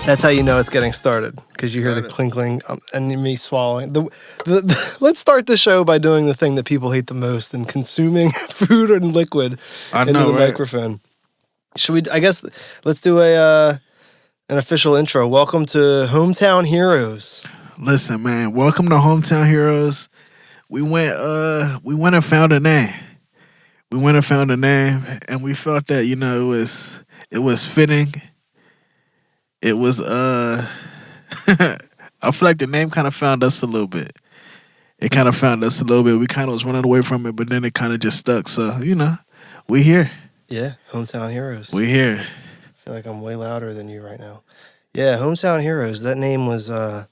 That's how you know it's getting started, because you hear the clinkling and me swallowing. Let's start the show by doing the thing that people hate the most and consuming food and liquid into the microphone. Should we? I guess let's do an official intro. Welcome to Hometown Heroes. Listen, man, welcome to Hometown Heroes. We went and found a name. And we felt that it was fitting. It was I feel like the name kind of found us a little bit. We kind of was running away from it, but then it kind of just stuck. So, we here. Yeah, Hometown Heroes. We here. I feel like I'm way louder than you right now. Yeah, Hometown Heroes. That name was, I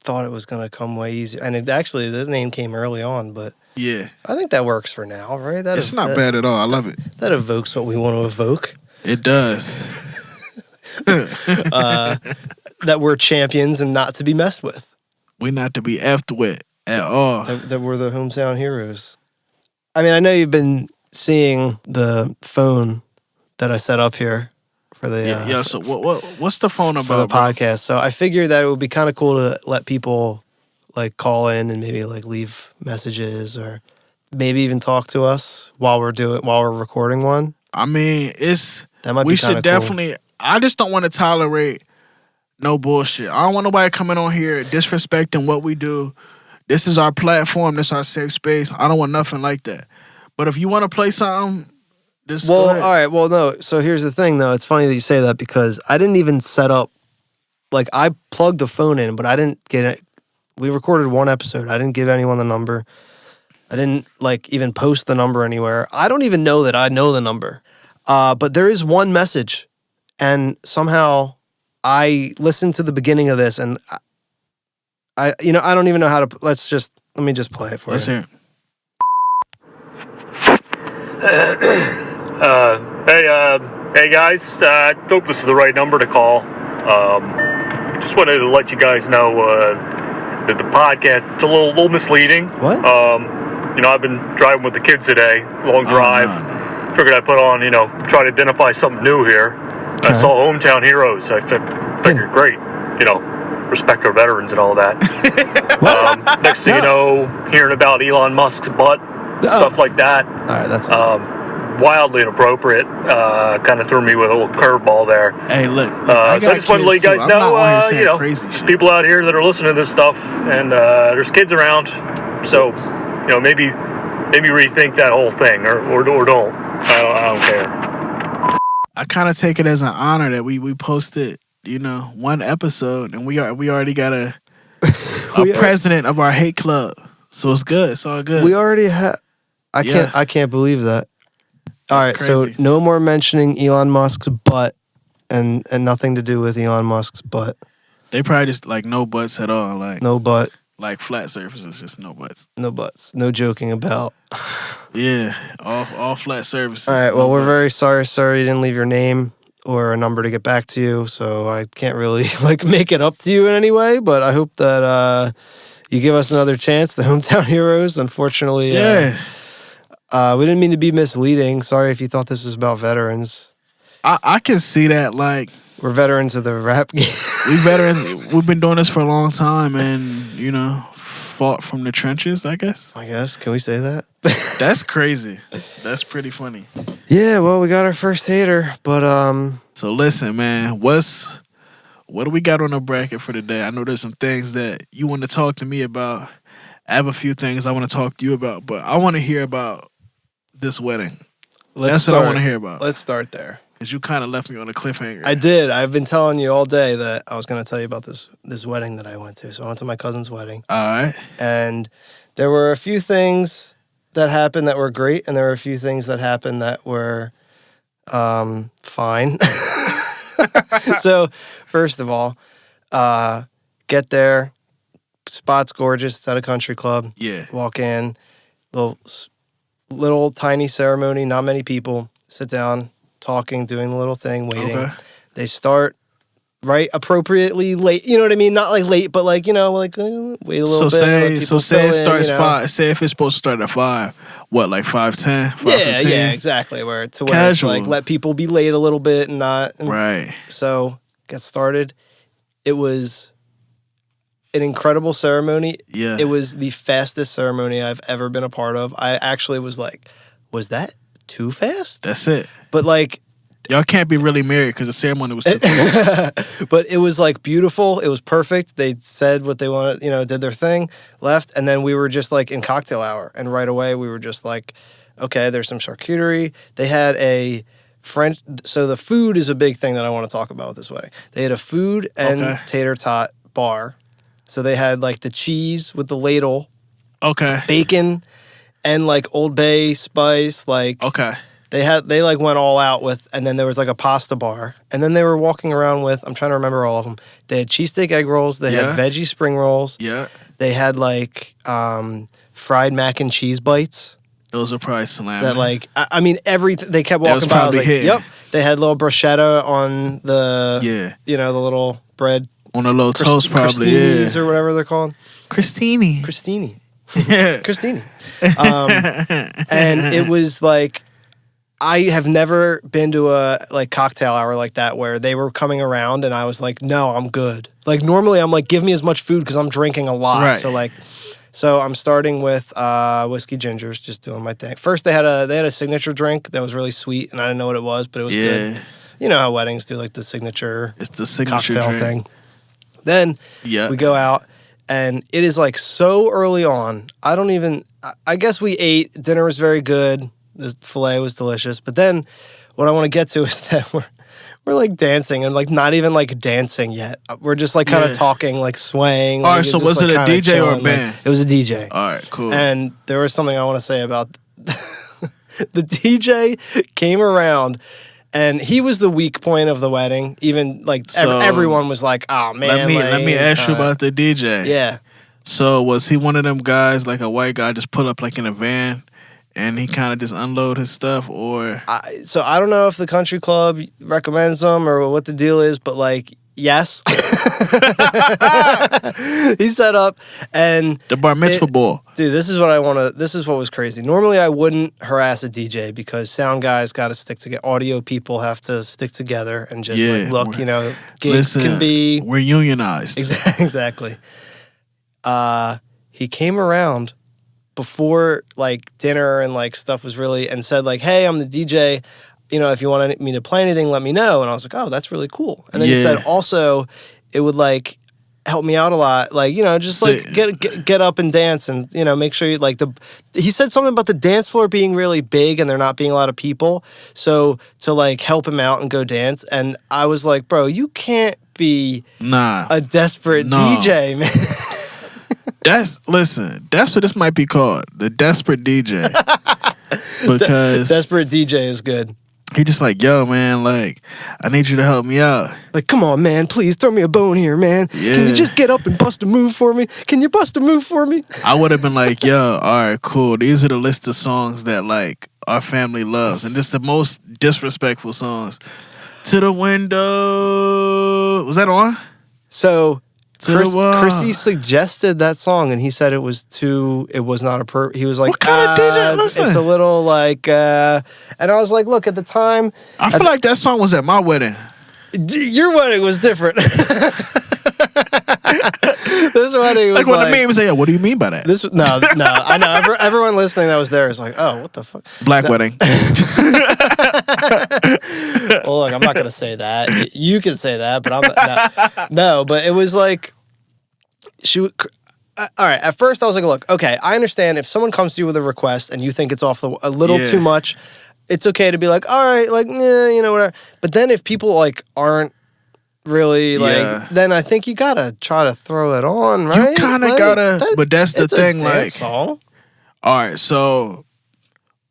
thought it was going to come way easier. And the name came early on, but yeah, I think that works for now, right? It's not bad at all. I love it. That evokes what we want to evoke. It does. That we're champions and not to be messed with. We're not to be effed with at all. That we're the Hometown Heroes. I mean, I know you've been seeing the phone that I set up here for the So what's the phone about for the podcast? So I figured that it would be kind of cool to let people like call in and maybe like leave messages or maybe even talk to us while we're recording one. I mean, we should definitely. Cool. I just don't want to tolerate no bullshit. I don't want nobody coming on here disrespecting what we do. This is our platform. This is our safe space. I don't want nothing like that. But if you want to play something, just go ahead. All right. Well, no. So here's the thing, though. It's funny that you say that because I didn't even set up. Like, I plugged the phone in, but I didn't get it. We recorded one episode. I didn't give anyone the number. I didn't, even post the number anywhere. I don't even know that I know the number. But there is one message. And somehow I listened to the beginning of this and I don't even know how to, let me just play it for you. Let's hear it. Hey guys, I hope this is the right number to call. Just wanted to let you guys know that the podcast, it's a little misleading. What? I've been driving with the kids today, long drive. No. Figured I'd put on, try to identify something new here. Okay. I saw Hometown Heroes. I figured, great, respect our veterans and all that. Next thing you know, hearing about Elon Musk's butt, stuff like that. All right, that's wildly inappropriate. Kind of threw me with a little curveball there. Hey, look, so I just want to let you guys know, crazy shit. People out here that are listening to this stuff, and there's kids around, so maybe rethink that whole thing, or don't. I don't care. I kind of take it as an honor that we posted, one episode, and we already got a president of our hate club. So it's good. It's all good. We already have. I can't believe that. All right, crazy. so no more mentioning Elon Musk's butt, and nothing to do with Elon Musk's butt. They probably just no butts at all. No butt. Like flat surfaces, just no butts. No butts. No joking about. Yeah, all flat surfaces. All right, well, we're very sorry, sir. You didn't leave your name or a number to get back to you, so I can't really make it up to you in any way, but I hope that you give us another chance. The Hometown Heroes, unfortunately. Yeah. We didn't mean to be misleading. Sorry if you thought this was about veterans. I can see that, we're veterans of the rap game. We veterans. We've been doing this for a long time, and fought from the trenches. I guess. Can we say that? That's crazy. That's pretty funny. Yeah. Well, we got our first hater, but So listen, man. What do we got on the bracket for today? I know there's some things that you want to talk to me about. I have a few things I want to talk to you about, but I want to hear about this wedding. That's what I want to hear about. Let's start there. Because you kind of left me on a cliffhanger. I did. I've been telling you all day that I was going to tell you about this wedding that I went to. So I went to my cousin's wedding. All right. And there were a few things that happened that were great, and there were a few things that happened that were fine. So, first of all, get there. Spot's gorgeous. It's at a country club. Yeah. Walk in. Little tiny ceremony. Not many people. Sit down. Talking, doing the little thing, waiting. Okay. They start right appropriately late. You know what I mean? Not late, but wait a little bit. Say it starts 5. Say if it's supposed to start at 5, what 5:10? 5:15? Yeah, exactly. Where it's Casual. let people be late a little bit and not. Right. So got started. It was an incredible ceremony. Yeah. It was the fastest ceremony I've ever been a part of. I actually was like, was that too fast? That's it. But like, y'all can't be really married because the ceremony was too fast. But it was like beautiful. It was perfect. They said what they wanted, did their thing, left, and then we were just like in cocktail hour. And right away we were just like, okay, there's some charcuterie. They had a French, so the food is a big thing that I want to talk about with this wedding. They had a food and tater tot bar. So they had like the cheese with the ladle, bacon, and like Old Bay spice. Like they like went all out with, and then there was like a pasta bar, and then they were walking around with. I'm trying to remember all of them. They had cheesesteak egg rolls. They had veggie spring rolls. Yeah. They had like fried mac and cheese bites. Those are probably slamming. That like I mean everything. They kept walking by. I was like, yep. They had little bruschetta on the the little bread. On a little toast, probably, or whatever they're called. Crostini. Yeah. Crostini. And it was like, I have never been to a like cocktail hour like that where they were coming around and I was like, no, I'm good. Like normally I'm like, give me as much food because I'm drinking a lot. Right. So I'm starting with whiskey gingers, just doing my thing. First they had a signature drink that was really sweet and I didn't know what it was, but it was good. You know how weddings do like the signature. It's the signature cocktail drink thing. Then we go out, and it is like so early on. I guess we ate. Dinner was very good. The filet was delicious. But then what I want to get to is that we're like dancing and like not even like dancing yet. We're just like kind of talking, like swaying. All right, so was it a DJ or a band? It was a DJ. All right, cool. And there was something I want to say about the DJ came around. And he was the weak point of the wedding. Even like everyone was like, "Oh man." Let me ask you about the DJ. Yeah. So was he one of them guys, like a white guy, just pull up like in a van, and he kind of just unload his stuff, or? So I don't know if the country club recommends them or what the deal is, but like, yes, he set up and the bar mitzvah ball. Dude, this is what was crazy. Normally I wouldn't harass a DJ because sound guys got to stick together. Audio people have to stick together and just like, look, gigs can be. We're unionized. Exactly. He came around before like dinner and like stuff was really, and said like, hey, I'm the DJ. If you want me to play anything, let me know. And I was like, oh, that's really cool. And then he said also it would like help me out a lot. Like, just like get up and dance and, make sure you like he said something about the dance floor being really big and there not being a lot of people. So to like help him out and go dance. And I was like, bro, you can't be a desperate DJ, man. That's what this might be called. The desperate DJ. Because desperate DJ is good. He just like, yo, man, like, I need you to help me out. Like, come on, man, please throw me a bone here, man. Yeah. Can you just get up and bust a move for me? Can you bust a move for me? I would have been like, yo, all right, cool. These are the list of songs that, like, our family loves. And this is the most disrespectful songs. To the window. Was that on? So Chrissy suggested that song, and he said it was not he was like, what kind of DJ? Listen. It's a little like, and I was like, look, at the time. I feel like that song was at my wedding. Your wedding was different. This wedding was like when the meme was like, what do you mean by that? No, I know. Everyone listening that was there is like, oh, what the fuck? Black wedding. Well, look, I'm not going to say that. You can say that, but I'm no, but it was like, all right, at first I was like, look, okay, I understand if someone comes to you with a request and you think it's a little too much, it's okay to be like, all right, like, whatever. But then if people like aren't really like, then I think you gotta try to throw it on, right? You kind of like, gotta, but that's the thing, like, song. All right, so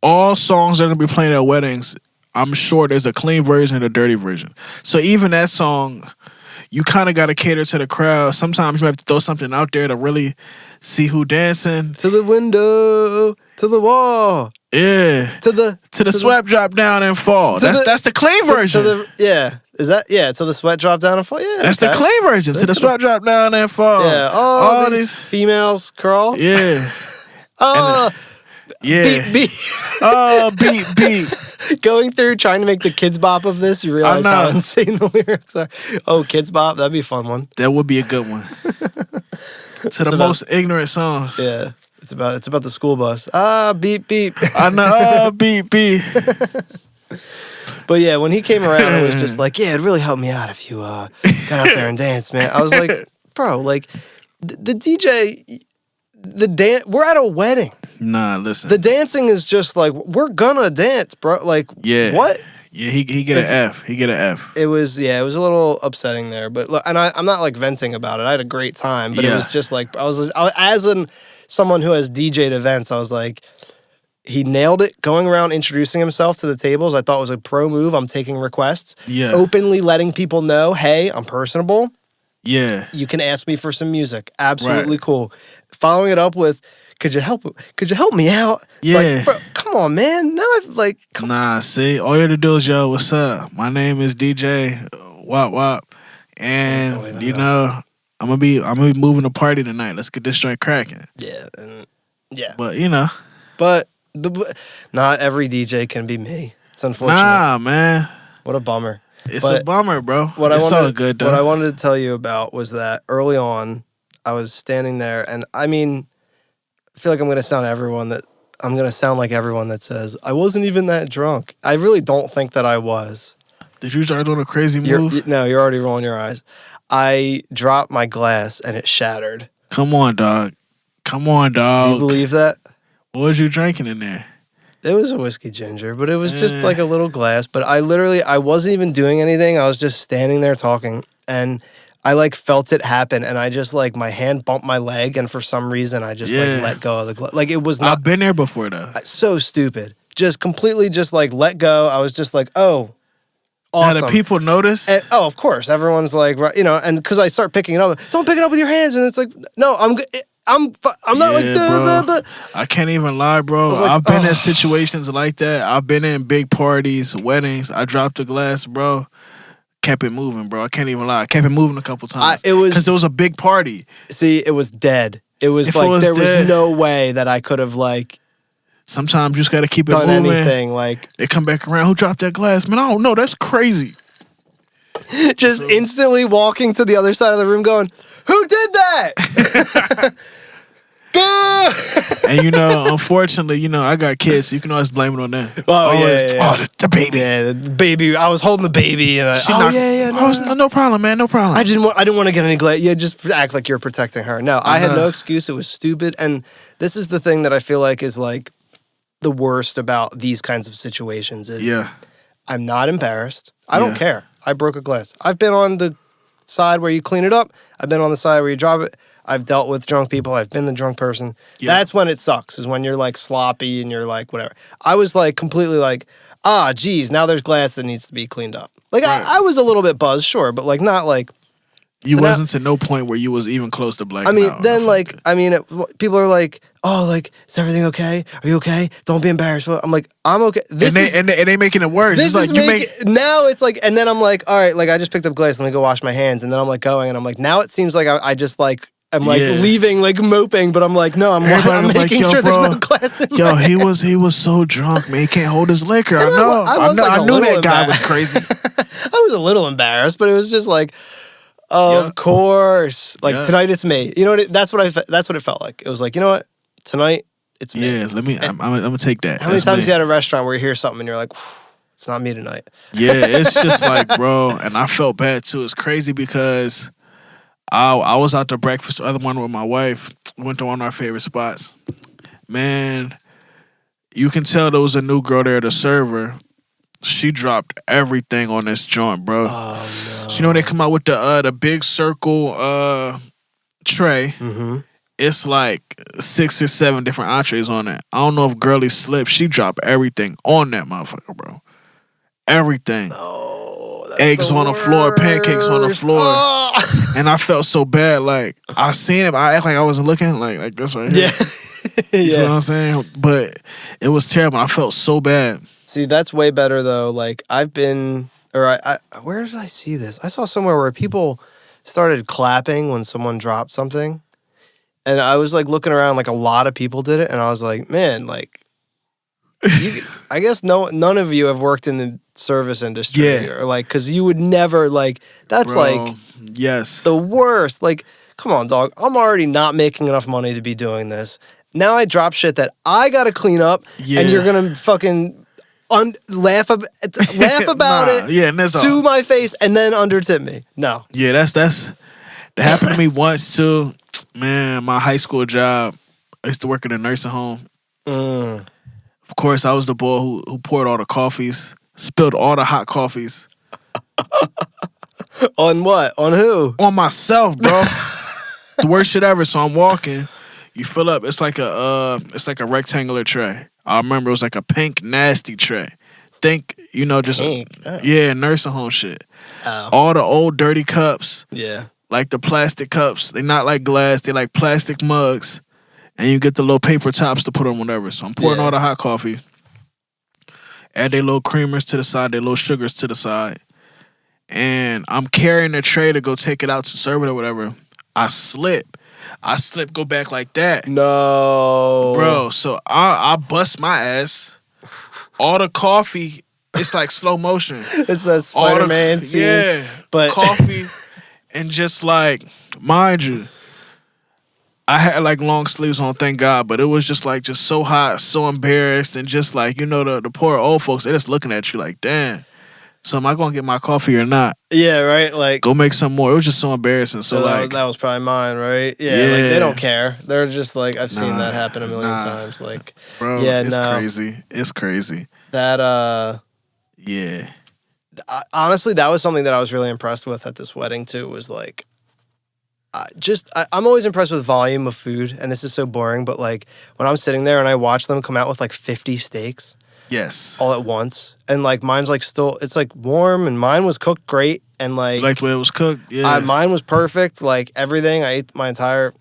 all songs that are gonna be playing at weddings, I'm sure there's a clean version and a dirty version. So even that song, you kind of gotta cater to the crowd. Sometimes you have to throw something out there to really see who dancing. To the window, to the wall. Yeah. To the sweat drop down and fall. That's the clean version. Is that till the sweat drop down and fall? Yeah. That's the clean version. To the sweat drop down and fall. Yeah. All these females crawl. Yeah. Yeah. Beep beep. Oh, beep beep. Going through trying to make the Kids Bop of this, you realize how insane the lyrics are. Oh, Kids Bop, that'd be a fun one. That would be a good one. Most ignorant songs. Yeah. It's about the school bus. Beep beep. I know, beep beep. But yeah, when he came around, it was just like, yeah, it'd really help me out if you got out there and danced, man. I was like, bro, like the DJ, we're at a wedding. Nah, listen. The dancing is just like, we're gonna dance, bro. Like, what? Yeah, he get an F. He get an F. It was a little upsetting there, but look, and I'm not like venting about it. I had a great time, but it was just like someone who has DJ'd events, I was like, he nailed it. Going around introducing himself to the tables, I thought was a pro move. I'm taking requests. Yeah. Openly letting people know, hey, I'm personable. Yeah. You can ask me for some music. Absolutely cool. Following it up with, could you help me out? Yeah. Like, bro, come on, man. Now I've like see, all you have to do is, yo, what's up? My name is DJ Wop Wop. And you know, I'm gonna be moving the party tonight. Let's get this joint cracking. Yeah. But you know. But not every DJ can be me. It's unfortunate. Nah, man. What a bummer. It's a bummer, bro. All good, though. What I wanted to tell you about was that early on, I was standing there, and I mean, I feel like I'm going to sound like everyone that says, I wasn't even that drunk. I really don't think that I was. Did you start doing a crazy move? No, you're already rolling your eyes. I dropped my glass, and it shattered. Come on, dog. Do you believe that? What was you drinking in there? It was a whiskey ginger, but it was just like a little glass. But I wasn't even doing anything. I was just standing there talking, and I like felt it happen, and I just like my hand bumped my leg, and for some reason I just like let go of the glass. Like it was not. I've been there before though. So stupid. Just completely just like let go. I was just like, oh, awesome. Now, do people notice? And, oh, of course. Everyone's like, you know, and because I start picking it up, don't pick it up with your hands, and it's like, no, I'm not like, bro. I can't even lie, bro. Like, I've been in situations like that. I've been in big parties, weddings. I dropped a glass, bro. Kept it moving, bro. I can't even lie. I kept it moving a couple times. Because there was a big party. See, it was dead. It was there was no way that I could have like. Sometimes you just got to keep it done moving. Anything like they come back around. Who dropped that glass? Man, I don't know. That's crazy. Just instantly walking to the other side of the room, going, "Who did that?" And you know, unfortunately, you know, I got kids, so you can always blame it on them. Oh, yeah. Oh, the baby. Yeah, the baby. I was holding the baby. And no problem, man. No problem. I didn't want to get any glass. Yeah, just act like you're protecting her. No, I had no excuse. It was stupid. And this is the thing that I feel like is like the worst about these kinds of situations is I'm not embarrassed. I don't care. I broke a glass. I've been on the side where you clean it up. I've been on the side where you drop it. I've dealt with drunk people. I've been the drunk person. Yeah. That's when it sucks, is when you're like sloppy and you're like whatever. I was like completely like, geez, now there's glass that needs to be cleaned up. Like I was a little bit buzzed, sure, but like not like. You wasn't to no point where you was even close to blacking out. I mean, then like, people are like, oh, like, is everything okay? Are you okay? Don't be embarrassed. I'm like, I'm okay. And they making it worse. It's like now it's like, and then I'm like, all right, like I just picked up glass. Let me go wash my hands. And then I'm like going, and I'm like, now it seems like I just like. I'm like leaving, like moping, but I'm like, no, I'm making sure there's no glass in my hand. he was so drunk, man. He can't hold his liquor. I know. I knew that guy was crazy. I was a little embarrassed, but it was just like, of course, like tonight it's me. You know what? That's what it felt like. It was like, you know what? Tonight it's me. Yeah, I'm gonna take that. How many times you had a restaurant where you hear something and you're like, it's not me tonight. Yeah, it's just like, bro, and I felt bad too. It's crazy because. I was out to breakfast the other morning with my wife. Went to one of our favorite spots. Man, you can tell there was a new girl there, the server. She dropped everything on this joint, bro. Oh, no. So, you know, they come out with the big circle tray. Mm-hmm. It's like 6 or 7 different entrees on it. I don't know if girlie slipped. She dropped everything on that motherfucker, bro. Everything. Eggs on the floor, pancakes on the floor. Oh. And I felt so bad. Like, I seen it, I act like I wasn't looking. Like this right here. Yeah. You know what I'm saying? But it was terrible. I felt so bad. See, that's way better, though. Like, I've been... Or where did I see this? I saw somewhere where people started clapping when someone dropped something. And I was, like, looking around, like, a lot of people did it. And I was like, man, like... I guess none of you have worked in the service industry, or like, because you would never like. That's Bro, like, yes, the worst. Like, come on, dog. I'm already not making enough money to be doing this. Now I drop shit that I gotta clean up, and you're gonna fucking laugh about it, to my face, and then undertip me. No. Yeah, that happened to me once too. Man, my high school job, I used to work in a nursing home. Of course, I was the boy who poured all the coffees, spilled all the hot coffees. On what? On who? On myself, bro. The worst shit ever. So I'm walking. You fill up. It's like a rectangular tray. I remember it was like a pink nasty tray. Think, just pink. Nursing home shit. Oh. All the old dirty cups. Yeah. Like the plastic cups. They're not like glass. They're like plastic mugs. And you get the little paper tops to put on whatever. So I'm pouring all the hot coffee. Add their little creamers to the side, their little sugars to the side. And I'm carrying the tray to go take it out to serve it or whatever. I slip, go back like that. No. Bro, so I bust my ass. All the coffee, it's like slow motion. It's that Spider-Man scene. Yeah, but coffee and just like, mind you, I had like long sleeves on, thank God, but it was just so hot, so embarrassed, and just like, the poor old folks, they're just looking at you like, damn. So am I gonna get my coffee or not? Yeah, right. Like, go make some more. It was just so embarrassing. So like that was probably mine, right? Yeah, like they don't care. They're just like, I've seen that happen a million times. Like, bro, it's crazy. It's crazy. That yeah. Honestly, that was something that I was really impressed with at this wedding too. Was like, I'm always impressed with volume of food, and this is so boring. But like when I'm sitting there and I watch them come out with like 50 steaks. Yes. All at once. And like mine's like still, it's like warm, and mine was cooked great, and like, you liked the way it was cooked? Yeah. Mine was perfect. Like everything. I ate my entire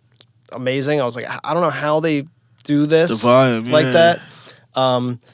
amazing. I was like, I don't know how they do this. The volume, like that.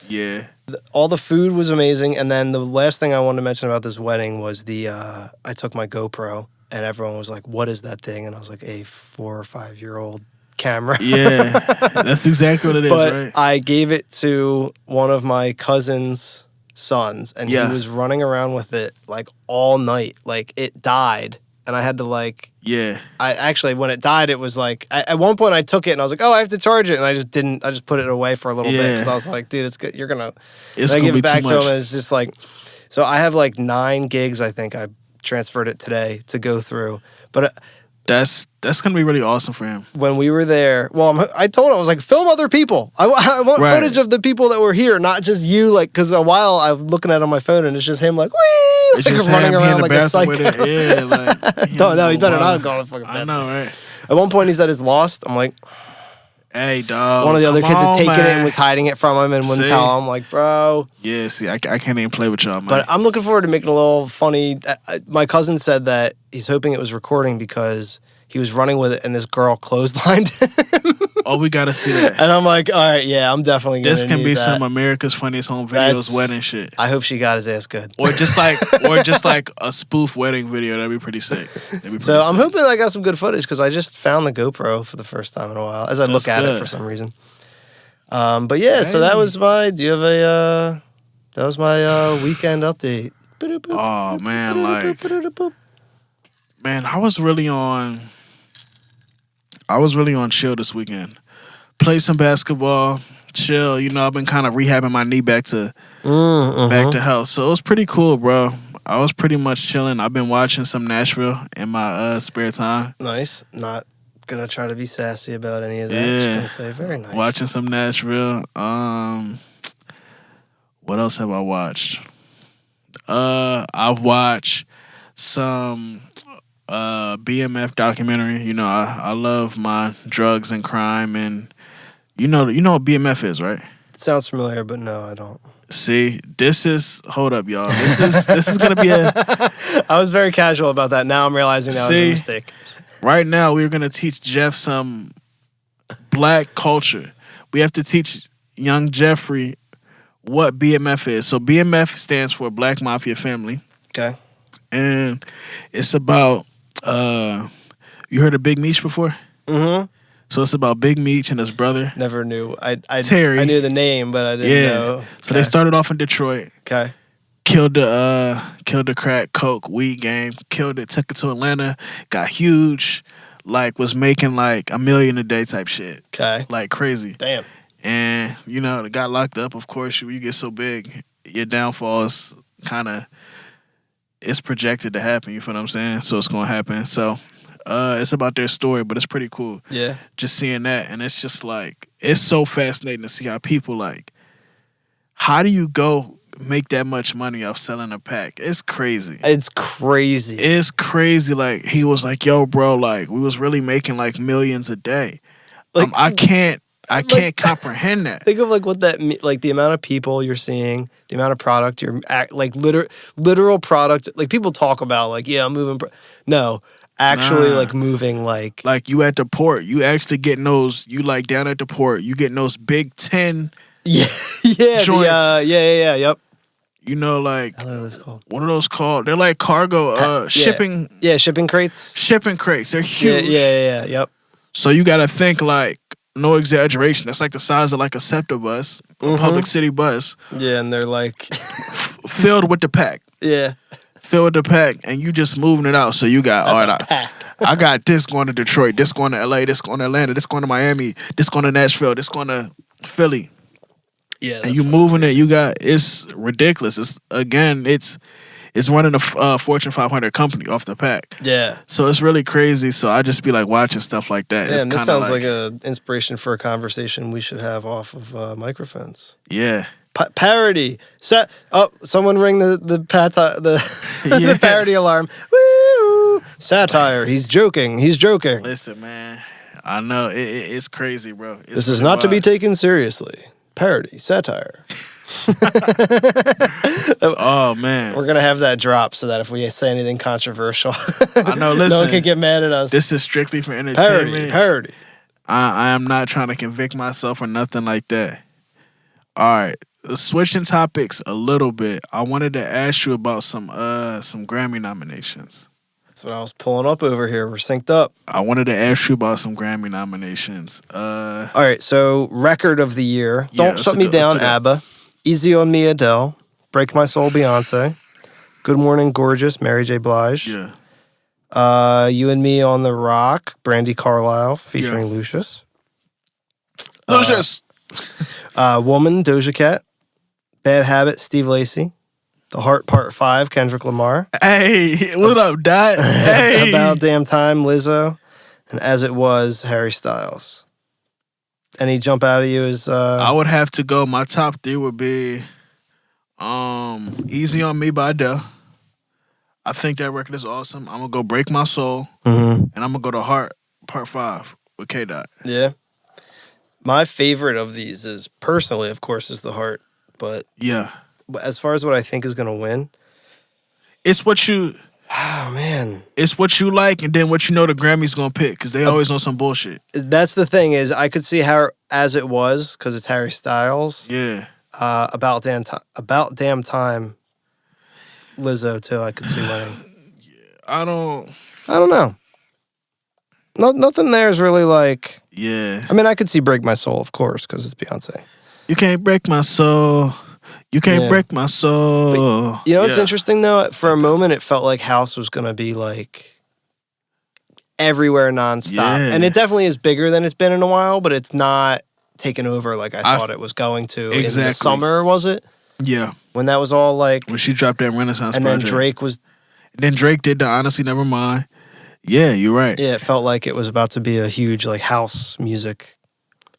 Yeah. All the food was amazing. And then the last thing I wanted to mention about this wedding was I took my GoPro, and everyone was like, what is that thing? And I was like, a 4 or 5 year old camera. Yeah, that's exactly what it is, but right? I gave it to one of my cousin's sons, and he was running around with it like all night. Like it died, and I had to like. Yeah. I actually, when it died, it was like at one point I took it and I was like, oh, I have to charge it, and I just didn't. I just put it away for a little bit because I was like, dude, it's good. You're gonna. It's gonna give give it back too to much. him, and it's just like. So I have like 9 gigs. I think I transferred it today to go through, but. That's gonna be really awesome for him. When we were there, I told him, I was like, film other people. I want footage of the people that were here, not just you. Like, because a while I'm looking at it on my phone and it's just him, like, wee, it's like just running him, around like a psycho. with it. Yeah, like no, he better not have gone to fucking bed. I know, right? At one point, he said it's lost. I'm like, hey, dog. One of the other kids had taken man. it and was hiding it from him and wouldn't tell him. I'm like, bro. Yeah, see, I can't even play with y'all, man. But I'm looking forward to making a little funny. My cousin said that he's hoping it was recording because he was running with it and this girl clotheslined him. Oh, we gotta see that. And I'm like, all right, yeah, I'm definitely gonna. This can be that. some America's Funniest Home Videos wedding shit. I hope she got his ass good. Or just like a spoof wedding video. That'd be pretty sick. So I'm hoping I got some good footage because I just found the GoPro for the first time in a while as I look at it for some reason. But yeah, so that was my. Do you have a? That was my weekend update. Oh man, man, I was really on chill this weekend. Played some basketball, chill. I've been kind of rehabbing my knee back to health. So it was pretty cool, bro. I was pretty much chilling. I've been watching some Nashville in my spare time. Nice. Not gonna try to be sassy about any of that. Yeah. Just gonna say very nice. Watching some Nashville. What else have I watched? I've watched some BMF documentary. I love my drugs and crime, and you know what BMF is, right? It sounds familiar, but no, I don't. See, hold up, y'all. This is gonna be a. I was very casual about that. Now I'm realizing that was a mistake. Right now, we're gonna teach Jeff some black culture. We have to teach young Jeffrey what BMF is. So BMF stands for Black Mafia Family. Okay. And it's about you heard of Big Meech before? Mm-hmm. So it's about Big Meech and his brother. Never knew. Terry. I knew the name, but I didn't know. Okay. So they started off in Detroit. Okay. Killed the crack, coke, weed game. Killed it. Took it to Atlanta. Got huge. Like was making like $1 million a day type shit. Okay. Like crazy. Damn. And they got locked up. Of course, when you get so big, your downfall is kind of it's projected to happen. You feel what I'm saying? So it's gonna happen. So. It's about their story, but it's pretty cool. Yeah. Just seeing that. And it's just like, it's so fascinating to see how people like, how do you go make that much money off selling a pack? It's crazy. It's crazy. It's crazy. Like, he was like, yo, bro, like, we was really making like millions a day. Like, I can't comprehend that. Think of like what that, like the amount of people you're seeing, the amount of product you're, like literal product. Like people talk about like, yeah, I'm moving. No. Actually, like moving, like you at the port, you actually getting those. You like down at the port, you getting those big 10, joints. Yep. Like what are those called? What are those called? They're like cargo, shipping. Yeah, shipping crates. Shipping crates. They're huge. Yep. So you got to think like no exaggeration. That's like the size of like a SEPTA bus, a public city bus. Yeah, and they're like filled with the pack. Yeah. Fill with the pack, and you just moving it out. So you got, all right, I got this going to Detroit, this going to LA, this going to Atlanta, this going to Miami, this going to Nashville, this going to Philly. Yeah. And you moving it, you got, it's ridiculous. It's running a Fortune 500 company off the pack. Yeah. So it's really crazy. So I just be like watching stuff like that. Yeah, and this sounds like an inspiration for a conversation we should have off of microphones. Yeah. Parody. Someone ring the parody alarm. Woo! Satire. He's joking. Listen, man. I know it's crazy, bro. This is not to be taken seriously. Parody. Satire. Oh man, we're gonna have that drop so that if we say anything controversial, I know. Listen, no one can get mad at us. This is strictly for entertainment. Parody. I am not trying to convict myself or nothing like that. All right. Switching topics a little bit, I wanted to ask you about some Grammy nominations. That's what I was pulling up over here. We're synced up. I wanted to ask you about some Grammy nominations. All right, so record of the year. Don't Shut Me Down, ABBA. Easy on Me, Adele. Break My Soul, Beyonce. Good Morning, Gorgeous, Mary J. Blige. Yeah. You and Me on the Rock, Brandi Carlile featuring Lucius. Lucius. Woman, Doja Cat. Bad Habit, Steve Lacy. The Heart Part 5, Kendrick Lamar. Hey, what up, Dot? Hey. About Damn Time, Lizzo. And As It Was, Harry Styles. Any jump out of you as... I would have to go, my top 3 would be Easy on Me by Adele. I think that record is awesome. I'm going to go Break My Soul. And I'm going to go to Heart Part 5 with K-Dot. Yeah. My favorite of these is, personally, of course, is The Heart. But yeah, as far as what I think is going to win, it's what you. Oh man, it's what you like, and then what you know the Grammys gonna pick because they always know some bullshit. That's the thing is, I could see how As It Was because it's Harry Styles. Yeah. About damn time. Lizzo too. I could see winning. I don't know. Nothing there is really like. Yeah. I mean, I could see Break My Soul, of course, because it's Beyonce. You can't break my soul. You can't break my soul. But, what's interesting, though? For a moment, it felt like House was going to be, like, everywhere nonstop. Yeah. And it definitely is bigger than it's been in a while, but it's not taken over like I thought it was going to. Exactly. In the summer, was it? Yeah. When that was all, like... When she dropped that Renaissance and project. Then Drake was... And then Drake did the Honestly Nevermind. Yeah, you're right. Yeah, it felt like it was about to be a huge, like, house music.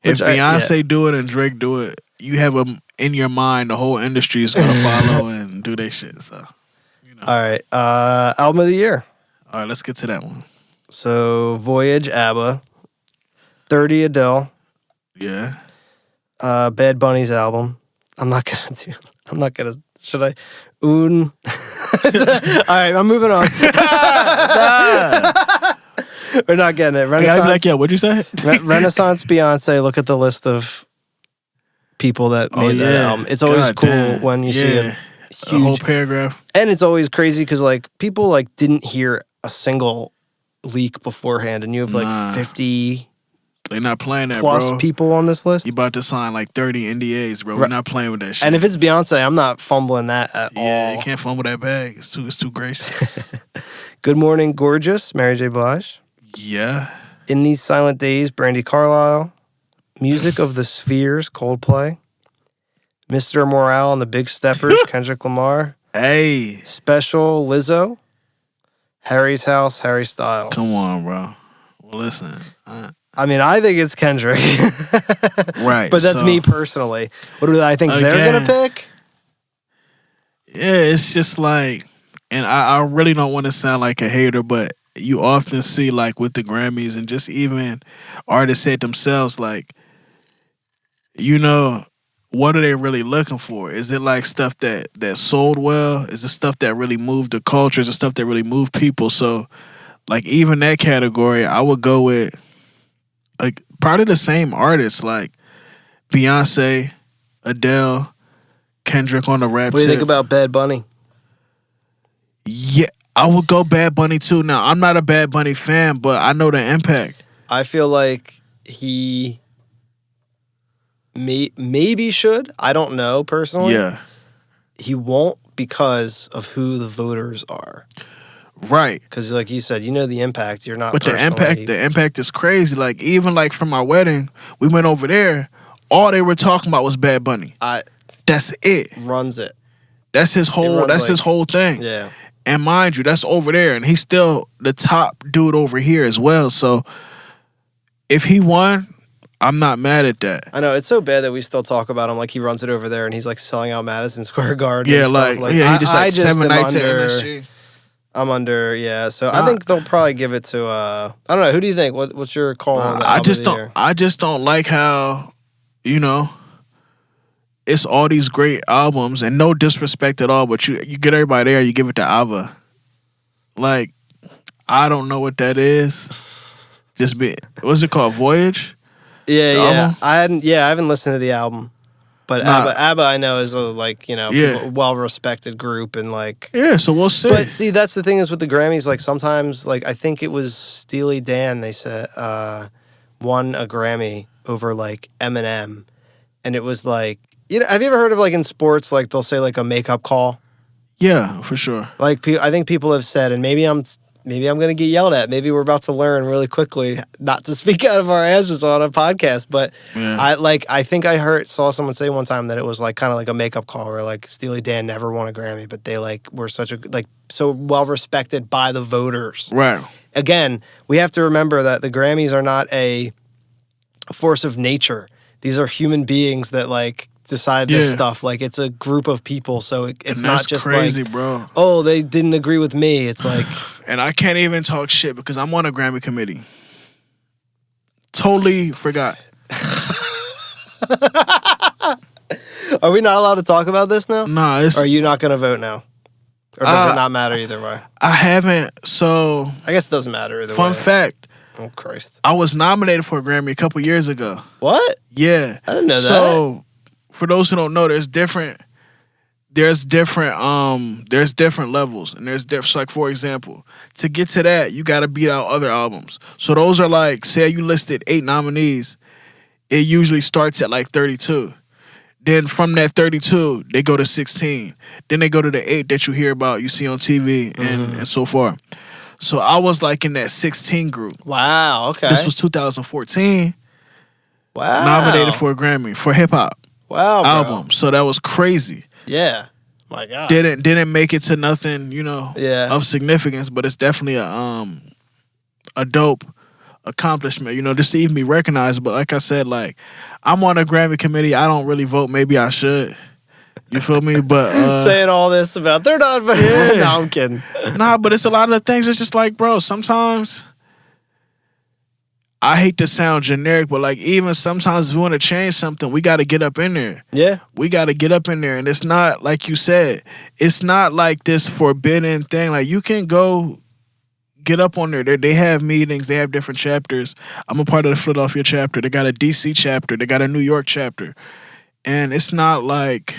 If Beyonce do it and Drake do it, you have in your mind the whole industry is gonna follow and do their shit. So, All right, album of the year. All right, let's get to that one. So, Voyage, ABBA. 30, Adele. Yeah. Bad Bunny's album. Should I? All right, I'm moving on. We're not getting it. Renaissance. What'd you say? Renaissance Beyonce. Look at the list of people that made that album. It's always cool when you see a whole paragraph. And it's always crazy because like people like didn't hear a single leak beforehand, and you have like 50 They not playing that, plus bro. people on this list. You about to sign like 30 NDAs, bro. We're not playing with that shit. And if it's Beyonce, I'm not fumbling that at all. Yeah, you can't fumble that bag. It's too gracious. Good Morning Gorgeous, Mary J. Blige. Yeah. In These Silent Days, Brandi Carlile. Music of the Spheres, Coldplay. Mr. Morale and the Big Steppers, Kendrick Lamar. Hey. Special, Lizzo. Harry's House, Harry Styles. Come on, bro. Well, listen. I mean, I think it's Kendrick. Right. But that's me personally. What do I think they're going to pick? Yeah, it's just like, and I really don't want to sound like a hater, but you often see like with the Grammys and just even artists say it themselves, like, you know, what are they really looking for? Is it like stuff that sold well? Is it stuff that really moved the culture? Is it stuff that really moved people? So, like, even that category, I would go with, like, probably the same artists, like Beyonce, Adele, Kendrick on the rap. What do you think about Bad Bunny? Yeah, I would go Bad Bunny too. Now, I'm not a Bad Bunny fan, but I know the impact. I feel like he maybe should. I don't know personally. Yeah. He won't because of who the voters are. Right. Because like you said, you know the impact. You're not. But the impact is crazy. Like, even like from my wedding, we went over there. All they were talking about was Bad Bunny. That's it. Runs it. That's his whole. That's his whole thing. Yeah. And mind you, that's over there, and he's still the top dude over here as well. So if he won, I'm not mad at that. I know, it's so bad that we still talk about him like he runs it over there and he's like selling out Madison Square Garden. Yeah, and like stuff. he just like 7 nights at MSG. I'm under, yeah. So I think they'll probably give it to I don't know. Who do you think? What's your call on that? I just don't like how, you know, it's all these great albums and no disrespect at all, but you get everybody there, you give it to Ava. Like, I don't know what that is. What's it called? Voyage? Yeah, yeah. I haven't listened to the album. But ABBA I know is a well respected group and like. Yeah, so we'll see. But see, that's the thing is with the Grammys, like sometimes like I think it was Steely Dan, they said won a Grammy over like Eminem. And it was like, have you ever heard of like in sports, like they'll say like a makeup call? Yeah, for sure. Like I think people have said, and maybe I'm gonna get yelled at. Maybe we're about to learn really quickly not to speak out of our asses on a podcast. But yeah. I think I saw someone say one time that it was like kind of like a makeup call where like Steely Dan never won a Grammy, but they like were such a like so well respected by the voters. Right. Again, we have to remember that the Grammys are not a force of nature. These are human beings that like decide this stuff. Like it's a group of people, so it's not just crazy, like, bro. Oh, they didn't agree with me. It's like, and I can't even talk shit because I'm on a Grammy committee. Totally forgot. Are we not allowed to talk about this now? Nah, or are you not going to vote now? Or does it not matter either way? I haven't. So I guess it doesn't matter either way. Fun fact. Oh, Christ. I was nominated for a Grammy a couple years ago. What? Yeah. I didn't know that. So, for those who don't know, there's different levels. And so like, for example, to get to that, you got to beat out other albums. So those are like, say you listed 8 nominees, it usually starts at like 32. Then from that 32, they go to 16. Then they go to the 8 that you hear about, you see on TV and so forth. So I was like in that 16 group. Wow, okay. This was 2014. Wow. Nominated for a Grammy for hip hop. Wow, bro. Album. So that was crazy. Yeah. My God. Didn't make it to nothing, of significance, but it's definitely a dope accomplishment, just to even be recognized. But like I said, like I'm on a Grammy committee. I don't really vote. Maybe I should. You feel me? But saying all this about they're not voting. Yeah. No, I'm kidding. Nah, but it's a lot of the things. It's just like, bro, sometimes I hate to sound generic, but like even sometimes if we want to change something, we got to get up in there. Yeah. We got to get up in there. And it's not, like you said, it's not like this forbidden thing. Like you can go get up on there. They have meetings. They have different chapters. I'm a part of the Philadelphia chapter. They got a DC chapter. They got a New York chapter. And it's not like,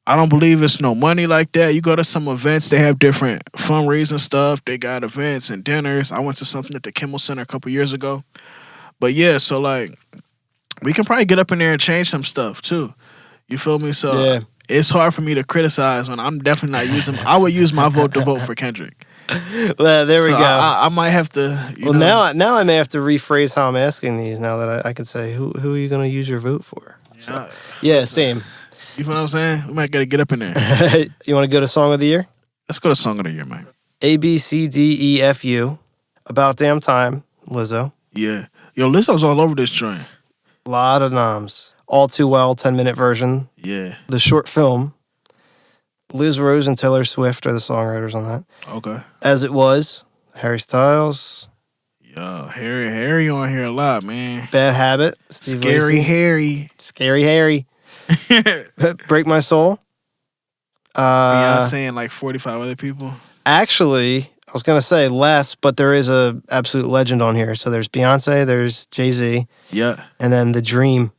I don't believe it's no money like that. You go to some events, they have different fundraising stuff. They got events and dinners. I went to something at the Kimmel Center a couple years ago. But yeah, so like we can probably get up in there and change some stuff too. You feel me? So Yeah. it's hard for me to criticize when I'm definitely not using. I would use my vote to vote for Kendrick. Well, there we go. I might have to. Now I may have to rephrase how I'm asking these. Now that I could say, who are you going to use your vote for? So, yeah, same. You feel what I'm saying? We might gotta get up in there. You want to go to Song of the Year? Let's go to Song of the Year, man. ABCDEFU. About Damn Time. Lizzo. Yeah. Yo, Lizzo's all over this joint. A lot of noms. All Too Well, 10-minute version. Yeah. The short film. Liz Rose and Taylor Swift are the songwriters on that. Okay. As It Was. Harry Styles. Yo, Harry on here a lot, man. Bad Habit. Steve Scary Lacy. Harry. Scary Harry. Break My Soul. Beyonce and like 45 other people. Actually, I was going to say less, but there is a absolute legend on here. So there's Beyonce, there's Jay-Z. Yeah. And then The Dream.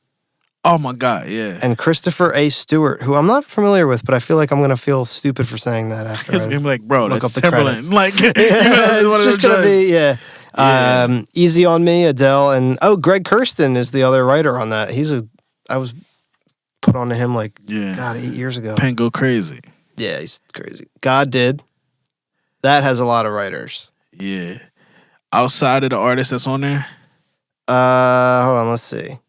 Oh my God, yeah. And Christopher A. Stewart, who I'm not familiar with, but I feel like I'm going to feel stupid for saying that after It's gonna be like, bro, look that's up the Timberland. credits. Like, it's just going to be, yeah. Easy on Me, Adele, and Greg Kurstin is the other writer on that. I was put onto him like, God, 8 years ago. Pen go crazy. Yeah, he's crazy. God Did. That has a lot of writers. Yeah. Outside of the artist that's on there? Hold on, let's see.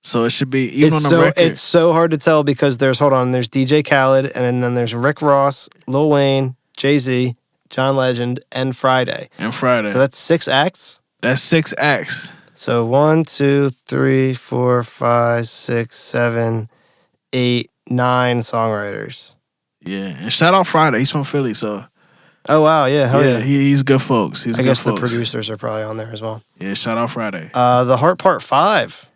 So it should be even on the record. It's so hard to tell because there's DJ Khaled, and then there's Rick Ross, Lil Wayne, Jay-Z, John Legend, and Friday. So that's 6 acts? That's 6 acts. So 1, 2, 3, 4, 5, 6, 7, 8, 9 songwriters. Yeah. And shout out Friday. He's from Philly, so. Oh, wow. Yeah. Hell yeah. He's good folks. I guess the producers are probably on there as well. Yeah. Shout out Friday. The Heart Part 5.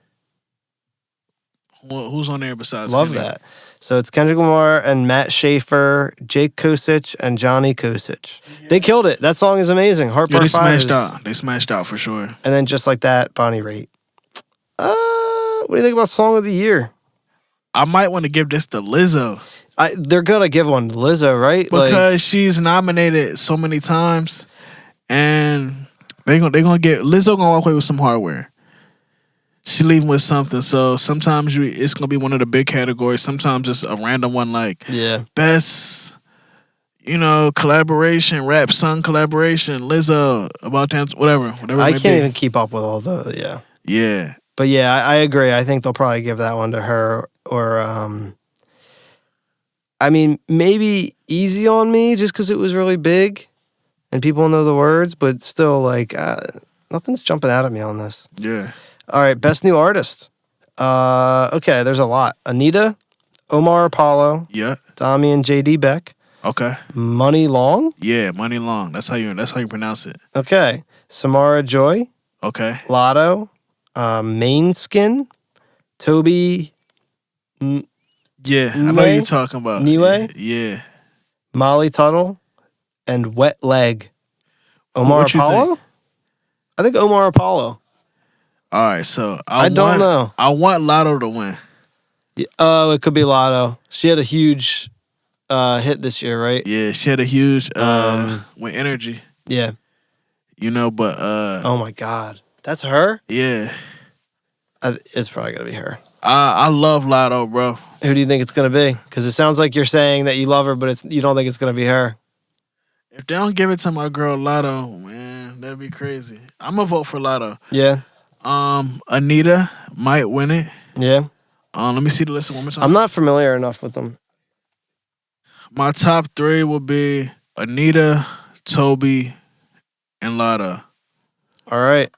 Who's on there besides Love Kendrick? that. So it's Kendrick Lamar and Matt Schaefer, Jake Kosich, and Johnny Kosich. Yeah. They killed it. That song is amazing. Heart Part 5 smashed out. They smashed out for sure. And then just like that, Bonnie Raitt. What do you think about Song of the Year? I might want to give this to Lizzo. They're going to give one to Lizzo, right? Because she's nominated so many times. And they're gonna get Lizzo gonna walk away with some hardware. She leaving with something. So sometimes it's gonna be one of the big categories. Sometimes it's a random one like best, collaboration, rap song collaboration, Lizzo, About Damn, whatever. I can't even keep up with all the Yeah. But yeah, I agree. I think they'll probably give that one to her or I mean, maybe Easy on Me just because it was really big and people know the words, but still, like, nothing's jumping out at me on this. Yeah. All right, Best New Artist. Okay, there's a lot. Anita, Omar Apollo, Dami and JD Beck. Okay. Money Long. Yeah, Money Long. That's how you pronounce it. Okay. Samara Joy. Okay. Lotto, Main Skin, Toby. I know who you're talking about. Niue? Yeah. Molly Tuttle, and Wet Leg. Omar Apollo? I think Omar Apollo. All right, so I don't know. I want Lotto to win. Oh, it could be Lotto. She had a huge hit this year, right? Yeah, she had a huge with Energy. Yeah. But oh my God, that's her. Yeah, it's probably gonna be her. I love Lotto, bro. Who do you think it's gonna be? Because it sounds like you're saying that you love her, but you don't think it's gonna be her. If they don't give it to my girl Lotto, man, that'd be crazy. I'm gonna vote for Lotto. Yeah. Anita might win it. Yeah. Let me see the list one more time. I'm not familiar enough with them. My top 3 will be Anita, Toby, and Lotto. All right.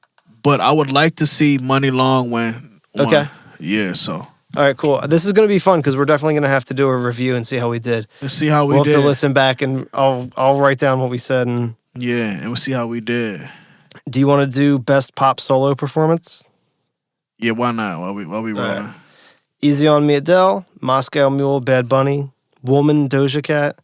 But I would like to see Money Long win. Okay. Yeah, so. All right, cool. This is going to be fun because we're definitely going to have to do a review and see how we did. And see how we did. We'll have to listen back and I'll write down what we said. And we'll see how we did. Do you want to do best pop solo performance? Yeah, why not? While we rolling. Right. Easy on Me, Adele. Moscow Mule, Bad Bunny. Woman, Doja Cat.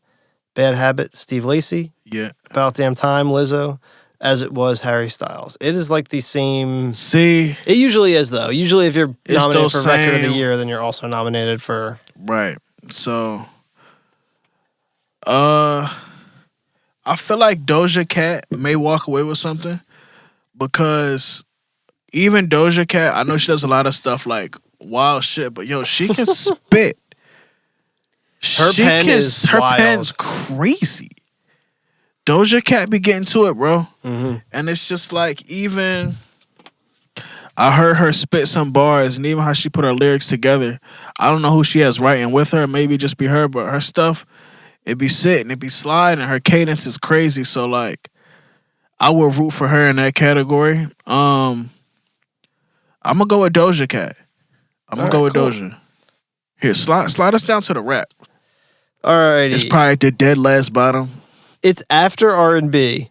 Bad Habit, Steve Lacy. Yeah. About Damn Time, Lizzo. As It Was, Harry Styles. It is like the same. See? It usually is, though. Usually if you're nominated for Record of the Year, then you're also nominated for... Right. So, I feel like Doja Cat may walk away with something, because even Doja Cat, I know she does a lot of stuff like wild shit, but yo, she can spit. Her pen's crazy. Doja Cat be getting to it, bro. Mm-hmm. And it's just like, even I heard her spit some bars, and even how she put her lyrics together. I don't know who she has writing with her. Maybe just be her, but her stuff, it be sitting, it be sliding. Her cadence is crazy. So like, I would root for her in that category. I'm gonna go with Doja Cat. I'm gonna go with Doja. Here, slide us down to the rap. Alrighty. It's probably the dead last bottom. It's after R&B.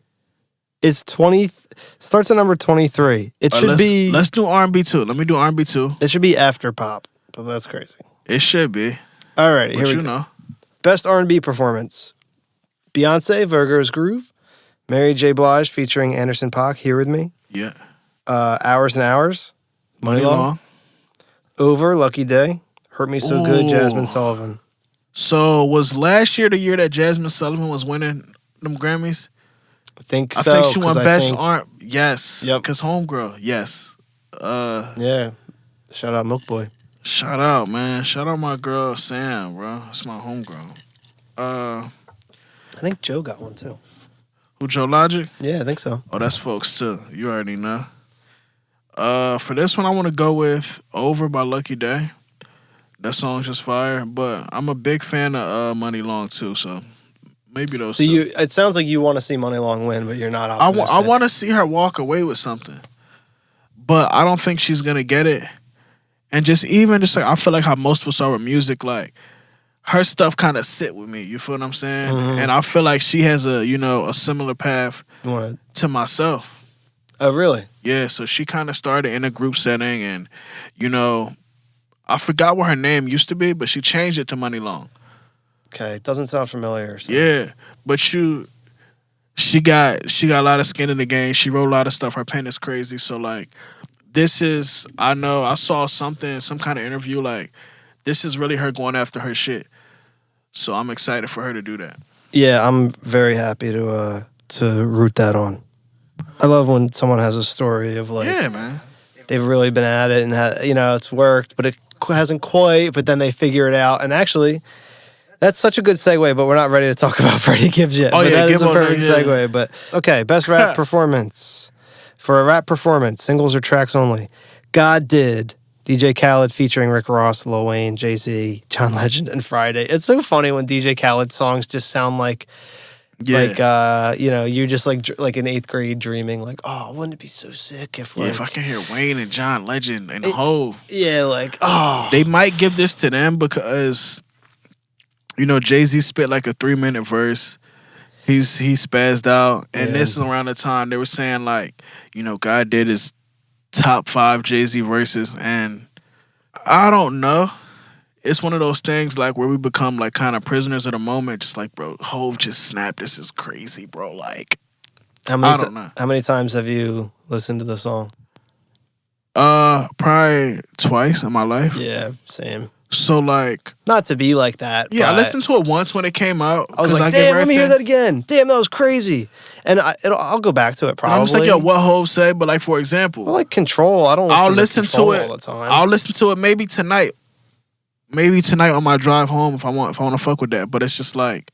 It's 20. Starts at number 23. It should be. Let's do R&B too. Let me do R&B too. It should be after pop, but that's crazy. It should be. Alrighty, here we go. know. Best R&B performance: Beyonce, Virgo's Groove. Mary J. Blige featuring Anderson .Paak, Here With Me. Yeah. Hours and Hours. Money Long. Over, Lucky Day. Hurt Me So Good, Jasmine Sullivan. So was last year the year that Jasmine Sullivan was winning them Grammys? I think so. I think she won Best R&B. Yes. Yep. Because Homegirl. Yes. Yeah. Shout out Milk Boy. Shout out, man. Shout out my girl Sam, bro. That's my homegirl. I think Joe got one too. Who, Joe Logic? Yeah, I think so. Oh, that's folks too. You already know. For this one, I want to go with Over by Lucky Day. That song's just fire. But I'm a big fan of Money Long too, so maybe those two. It sounds like you want to see Money Long win, but you're not optimistic. I want to see her walk away with something. But I don't think she's going to get it. And just like, I feel like how most of us are with music, like, her stuff kind of sit with me. You feel what I'm saying? Mm-hmm. And I feel like she has a similar path to myself. Oh, really? Yeah, so she kind of started in a group setting, and, I forgot what her name used to be, but she changed it to Money Long. Okay, it doesn't sound familiar. So. Yeah, but she got a lot of skin in the game. She wrote a lot of stuff. Her pen is crazy. So, like, I saw some kind of interview, like, this is really her going after her shit. So I'm excited for her to do that. Yeah, I'm very happy to root that on. I love when someone has a story of, like, yeah, man, they've really been at it and it's worked, but it hasn't quite. But then they figure it out. And actually, that's such a good segue. But we're not ready to talk about Freddie Gibbs yet. Oh, but yeah, that is a perfect segue. But okay, best rap performance. For a rap performance, singles or tracks only. God Did. DJ Khaled featuring Rick Ross, Lil Wayne, Jay-Z, John Legend, and Friday. It's so funny when DJ Khaled songs just sound like, you're just like in 8th grade dreaming, like, oh, wouldn't it be so sick if, like... Yeah, if I can hear Wayne and John Legend and Hov. Yeah, like, oh. They might give this to them because, Jay-Z spit like a 3-minute verse. He spazzed out. And this is around the time they were saying, like, God Did his top 5 Jay-Z verses, and I don't know. It's one of those things, like, where we become, like, kind of prisoners of the moment. Just like, bro, Hov just snapped. This is crazy, bro. Like, I don't know. How many times have you listened to the song? Probably twice in my life. Yeah, same. So, like... Not to be like that. Yeah, I listened to it once when it came out. I was like, damn, let me hear that again. Damn, that was crazy. And I'll go back to it probably. I'm just like, yo, what Hov say? But, like, for example... Well, like Control. I don't listen to Control all the time. I'll listen to it maybe tonight. Maybe tonight on my drive home if I want to fuck with that. But it's just like...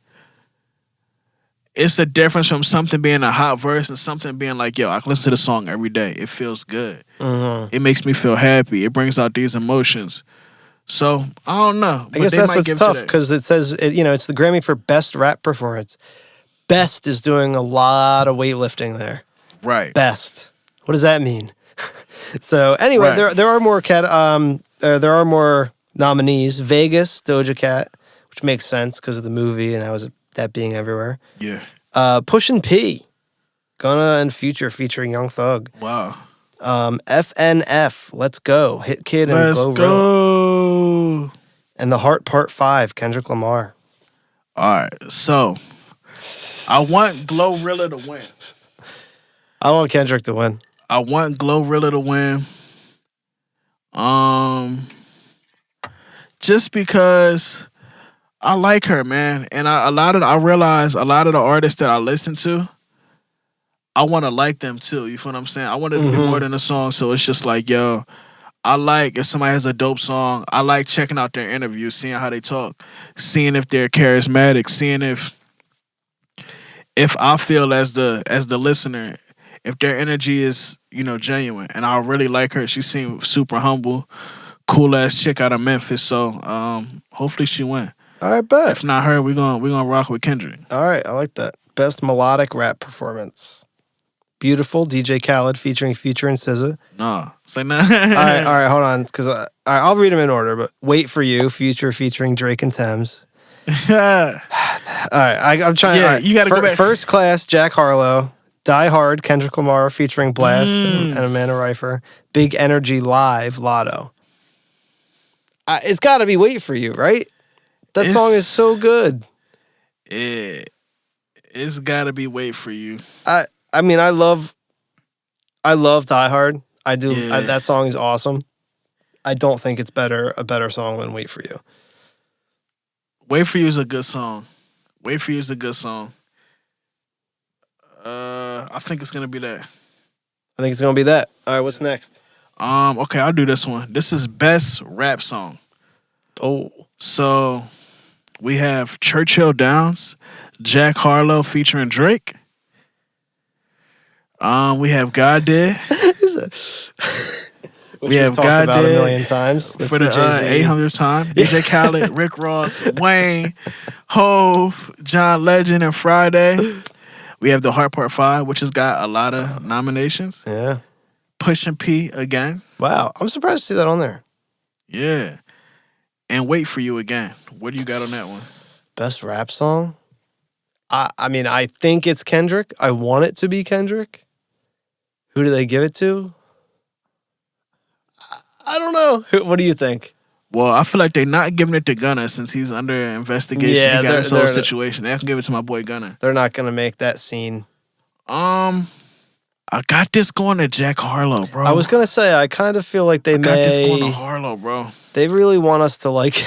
It's a difference from something being a hot verse and something being like, yo, I can listen to the song every day. It feels good. Mm-hmm. It makes me feel happy. It brings out these emotions. So, I don't know. I guess that's what's tough, because it says, it's the Grammy for Best Rap Performance. Best is doing a lot of weightlifting there. Right. Best. What does that mean? So, anyway, right. there are more nominees. Vegas, Doja Cat, which makes sense because of the movie and that being everywhere. Yeah. Pushin' P, Gunna and Future featuring Young Thug. Wow. FNF, Let's Go, Hit Kid and Let's Glorilla. Go. And The Heart Part 5, Kendrick Lamar. All right, so I want Glorilla to win. I want Kendrick to win. I want Glorilla to win. Just because I like her, man, and I realize a lot of the artists that I listen to, I want to like them too. You feel what I'm saying? I want it to be more than a song. So it's just like, yo, I like if somebody has a dope song. I like checking out their interviews, seeing how they talk, seeing if they're charismatic, seeing if I feel as the listener, if their energy is, genuine. And I really like her. She seemed super humble, cool ass chick out of Memphis. So hopefully she win. All right, bet. If not her, we gonna rock with Kendrick. All right, I like that. Best melodic rap performance. Beautiful, DJ Khaled featuring Future and SZA. Nah, say nah. all right, hold on, because I'll read them in order. But Wait for You, Future featuring Drake and Thames. All right, I'm trying. Yeah, right. you gotta go back. First Class, Jack Harlow. Die Hard, Kendrick Lamar featuring Blast and Amanda Reifer. Big Energy Live, Lotto. It's got to be Wait for You, right? That song is so good. It's got to be Wait for You. I mean, I love Die Hard. I do. Yeah. That song is awesome. I don't think it's a better song than Wait for You. Wait for You is a good song. Wait for You is a good song. I think it's gonna be that. I think it's gonna be that. All right, what's next? Okay, I'll do this one. This is best rap song. Oh, so we have Churchill Downs, Jack Harlow featuring Drake. We have God Did. We have talked about a million times. That's for the 800th time. DJ Khaled, Rick Ross, Wayne, Hove, John Legend, and Friday. We have The Heart Part 5, which has got a lot of nominations. Yeah. Pushin' P again. Wow, I'm surprised to see that on there. Yeah. And Wait for You again. What do you got on that one? Best rap song? I mean, I think it's Kendrick. I want it to be Kendrick. Who do they give it to? I don't know. What do you think? Well, I feel like they're not giving it to Gunna since he's under investigation. Yeah, he got his whole situation. They have to give it to my boy Gunna. They're not gonna make that scene. I got this going to Jack Harlow, bro. I was gonna say I kind of feel like they got this going to Harlow, bro. They really want us to like.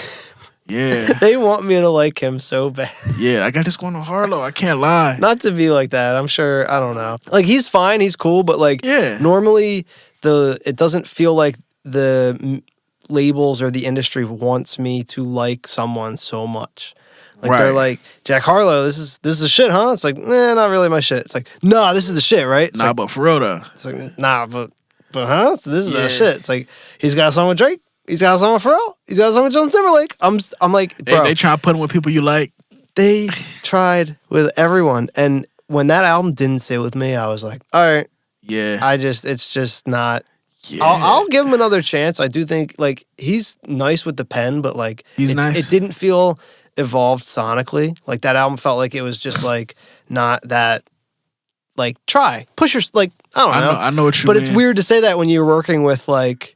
Yeah. They want me to like him so bad. Yeah, I got this going to Harlow. I can't lie. Not to be like that. I'm sure. I don't know. Like he's fine. He's cool. But like, normally it doesn't feel like the labels or the industry wants me to like someone so much. Like they're like, Jack Harlow, this is the shit, huh? It's like, nah, not really my shit. It's like, nah, this is the shit, right? It's nah, like, but for real though. It's like, nah, but huh? So this is the shit. It's like he's got a song with Drake. He's got a song with Pharrell. He's got a song with Justin Timberlake. I'm like, bro. They try to put him with people you like. They tried with everyone. And when that album didn't sit with me, I was like, all right. Yeah. It's just not. Yeah. I'll give him another chance. I do think, like, he's nice with the pen, but, like, he's nice. It didn't feel evolved sonically. Like, that album felt like it was just, like, not that, like, push your, like, I don't know. I know what you mean. But it's weird to say that when you're working with, like,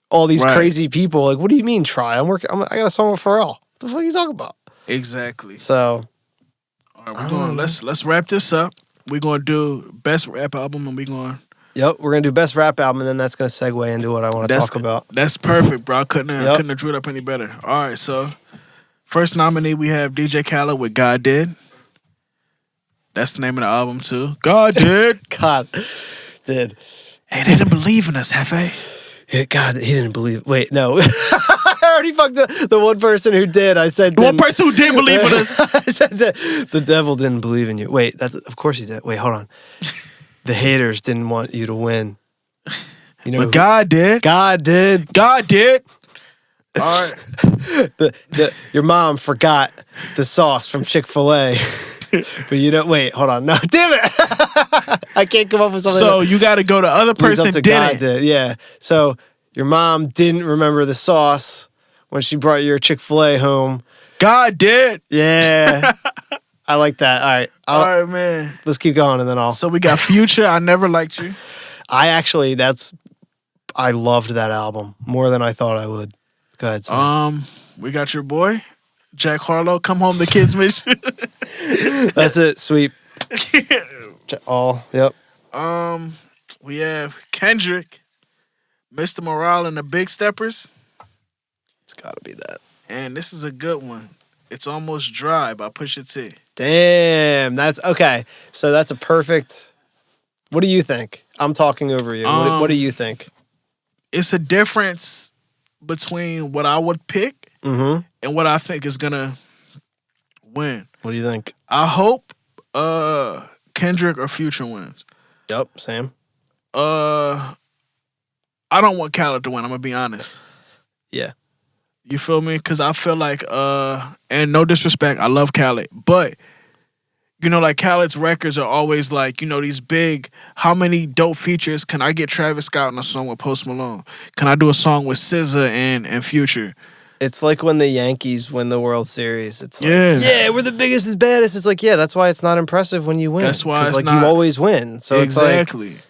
all these crazy people. Like, what do you mean try? I got a song with Pharrell. What the fuck are you talking about? Exactly. So, all right, let's wrap this up. We're gonna do best rap album, and we're gonna do best rap album, and then that's gonna segue into what I want to talk about. That's perfect, bro. I couldn't have drew it up any better. All right, so first nominee we have DJ Khaled with God Did. That's the name of the album too. God Did. God Did. Hey, they didn't believe in us, Hefe. God, he didn't believe. Wait, no. I already fucked the one person who did. I said the one person who did believe in us. I said the devil didn't believe in you. Wait, of course he did. Wait, hold on. The haters didn't want you to win. You know, but God did. God did. God did. All right. Your mom forgot the sauce from Chick-fil-A. But you don't. Wait, hold on. No, damn it. I can't come up with something. So you got to go. The other person did. Yeah. So your mom didn't remember the sauce when she brought your Chick-fil-A home. God did. Yeah. I like that. All right. All right, man. Let's keep going, and then I'll. So we got Future. I Never Liked You. I loved that album more than I thought I would. Go ahead. Sorry. We got your boy Jack Harlow. Come Home, the Kids Miss You. That's it. Sweep. All. Yep. We have Kendrick, Mr. Morale, and the Big Steppers. It's got to be that. And this is a good one. It's Almost Dry by Pusha T. Damn, that's okay. So that's a perfect What do you think? I'm talking over you. What do you think? It's a difference between what I would pick and what I think is gonna win. What do you think? I hope Kendrick or Future wins. Yep, same. I don't want Khaled to win. I'm gonna be honest. Yeah. You feel me? Because I feel like, and no disrespect, I love Khaled, but you know, like Khaled's records are always like, you know, these big. How many dope features can I get Travis Scott in a song with Post Malone? Can I do a song with SZA and Future? It's like when the Yankees win the World Series. It's like, yeah, we're the biggest and baddest. It's like, yeah, that's why it's not impressive when you win. That's why it's like not, you always win. So exactly. It's like,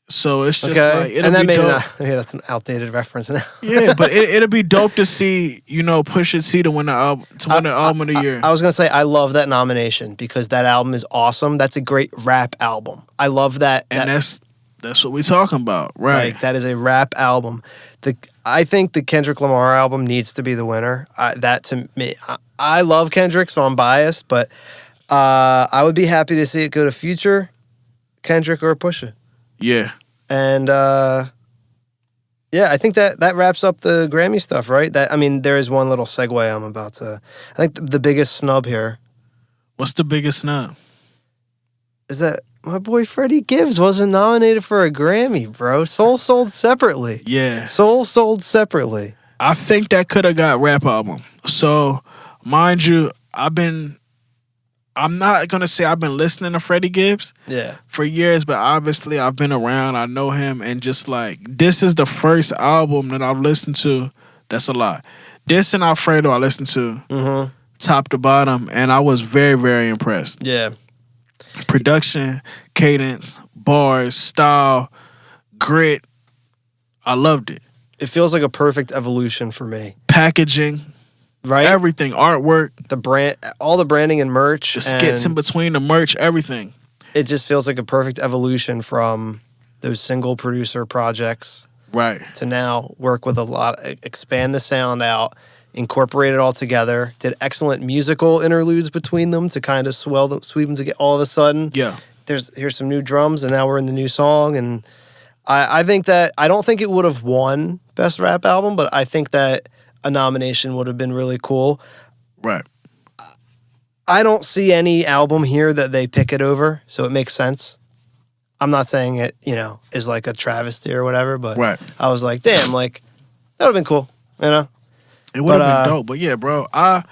so it's just okay. like, it'll and then be maybe dope. not. Maybe that's an outdated reference now. Yeah, but it'll be dope to see, you know, Pusha T to win the album, album of the year. I was gonna say I love that nomination because that album is awesome. That's a great rap album. I love that. And that's what we're talking about, right? Like that is a rap album. I think the Kendrick Lamar album needs to be the winner. That to me, I love Kendrick, so I'm biased, but I would be happy to see it go to Future, Kendrick, or Pusha. Yeah. And yeah, I think that wraps up the Grammy stuff, right? There is one little segue I'm about to. I think the biggest snub here. What's the biggest snub? Is that my boy Freddie Gibbs wasn't nominated for a Grammy, bro. Soul sold separately. Yeah. Soul sold separately. I think that could have got rap album. So, mind you, I'm not going to say I've been listening to Freddie Gibbs for years, but obviously I've been around. I know him, and just like, this is the first album that I've listened to. That's a lot. This and Alfredo I listened to top to bottom, and I was very, very impressed. Yeah. Production, cadence, bars, style, grit. I loved it. It feels like a perfect evolution for me. Packaging. Right? Everything. Artwork. The brand, all the branding and merch. The skits in between, the merch, everything. It just feels like a perfect evolution from those single producer projects. Right. To now work with expand the sound out, incorporate it all together, did excellent musical interludes between them to kind of sweep them to get all of a sudden. Yeah. Here's some new drums, and now we're in the new song. And I think that, I don't think it would have won Best Rap Album, but I think that a nomination would have been really cool. Right. I don't see any album here that they pick it over, so it makes sense. I'm not saying it, is like a travesty or whatever, but I was like, damn, like, that would have been cool, It would have been dope. But yeah, bro, I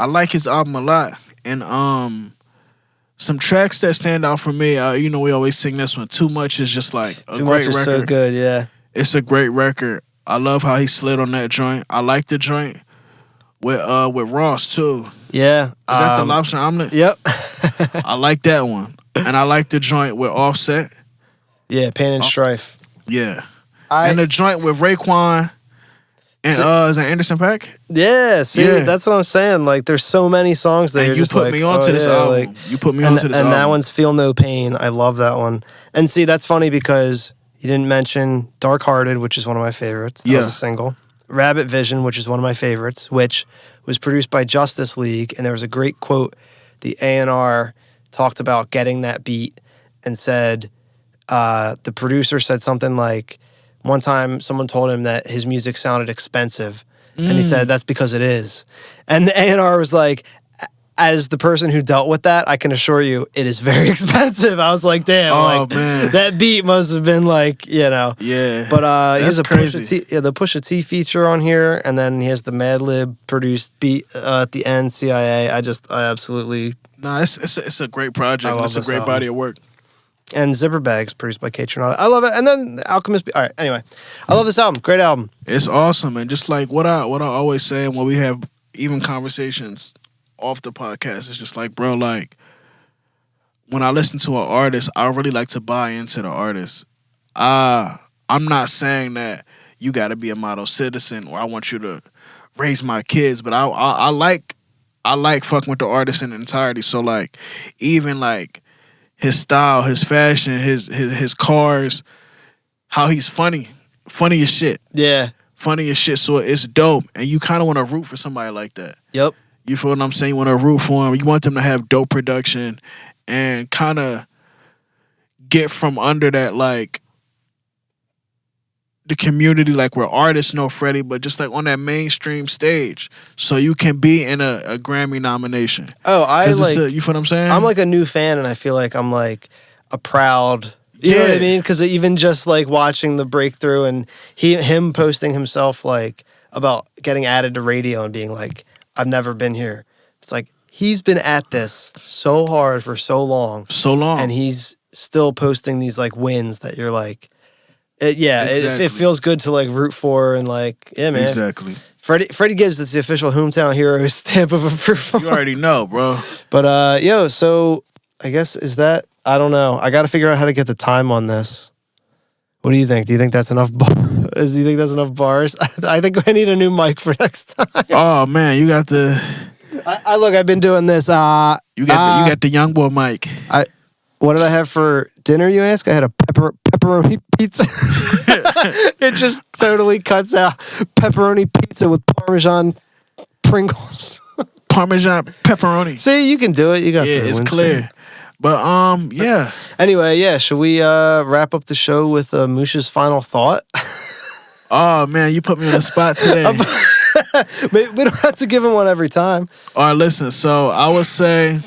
like his album a lot. And some tracks that stand out for me, we always sing this one. Too Much is just like a Too great Much is record. so good, yeah. It's a great record. I love how he slid on that joint. I like the joint with Ross too. Yeah. Is that the lobster omelet? Yep. I like that one. And I like the joint with Offset. Yeah, Pain and Strife. Yeah. And the joint with Raekwon and is that Anderson .Paak? Yeah, see, that's what I'm saying. Like, there's so many songs that and you put me onto this album. You put me onto this album. And that one's Feel No Pain. I love that one. And see, that's funny because you didn't mention Dark Hearted, which is one of my favorites. That was a single. Rabbit Vision, which is one of my favorites, which was produced by Justice League. And there was a great quote. The A&R talked about getting that beat and said, the producer said something like, one time someone told him that his music sounded expensive. And he said, that's because it is. And the A&R was like, as the person who dealt with that, I can assure you it is very expensive. I was like, damn, man. That beat must have been like, Yeah. But he has a crazy. the Pusha T feature on here, and then he has the Madlib produced beat at the end, CIA. I absolutely... Nah, it's a great project. It's a great album. body of work. And Zipper Bags produced by Kate Trinata. I love it. And then Alchemist... All right, anyway. I love this album. Great album. It's awesome. And just like what I always say when we have even conversations off the podcast, it's just like, bro, like, when I listen to an artist, I really like to buy into the artist. I'm not saying that you got to be a model citizen or I want you to raise my kids, but I like fucking with the artist in entirety. So, like, even, like, his style, his fashion, his cars, how he's funny as shit. Yeah. Funny as shit, so it's dope. And you kind of want to root for somebody like that. Yep. You feel what I'm saying? You want to root for them. You want them to have dope production and kind of get from under that, like, the community, like where artists know Freddie, but just like on that mainstream stage, so you can be in a Grammy nomination. Oh, I like you feel what I'm saying? I'm like a new fan, and I feel like I'm like a proud. You know what I mean? Because even just like watching the breakthrough and him posting himself like about getting added to radio and being like, I've never been here. It's like he's been at this so hard for so long, and he's still posting these like wins that you're like. It feels good to like root for and like, yeah, man. Exactly. Freddie Gibbs, that's the official Hometown Hero stamp of approval. You already know, bro. But so I guess is that, I don't know. I got to figure out how to get the time on this. What do you think? Do you think that's enough? Do you think that's enough bars? I think I need a new mic for next time. Oh man, you got the. I've been doing this. You got the young boy mic. What did I have for dinner, you ask? I had a pepperoni pizza. It just totally cuts out pepperoni pizza with Parmesan Pringles. Parmesan pepperoni. See, you can do it. You got it's clear. But yeah. Anyway, yeah. Should we wrap up the show with Moosh's final thought? Oh man, you put me on the spot today. We don't have to give him one every time. All right, listen. So I would say.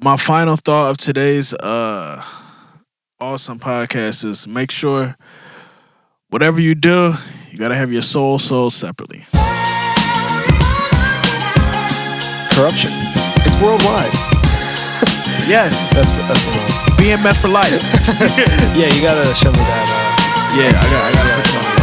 My final thought of today's awesome podcast is make sure whatever you do, you gotta have your soul separately. Corruption. It's worldwide. Yes. That's what BMF for life. Yeah, you gotta show me that. Yeah, I gotta put you on.